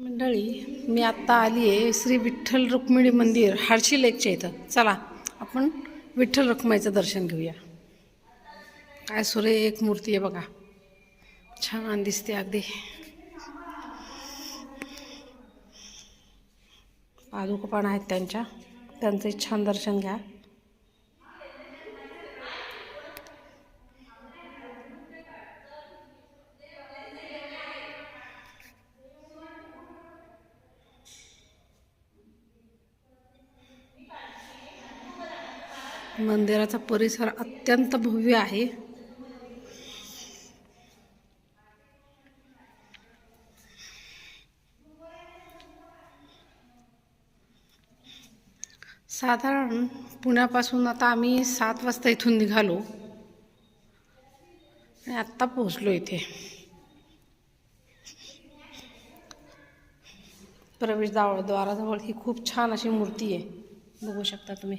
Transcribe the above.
मंडळी, मी आत्ता आली आहे श्री विठ्ठल रुक्मिणी मंदिर हर्षी लेकच्या इथं. चला आपण विठ्ठल रुक्माईचं दर्शन घेऊया. काय सुरेख मूर्ती आहे बघा, छान दिसते अगदी. पादुका पण आहेत त्यांचं छान दर्शन घ्या. मंदिराचा परिसर अत्यंत भव्य आहे. साधारण पुण्यापासून आता आम्ही 7 वाजता इथून निघालो आणि आत्ता पोहोचलो इथे. प्रवेशद्वाराजवळ ही खूप छान अशी मूर्ती आहे, बघू शकता तुम्ही.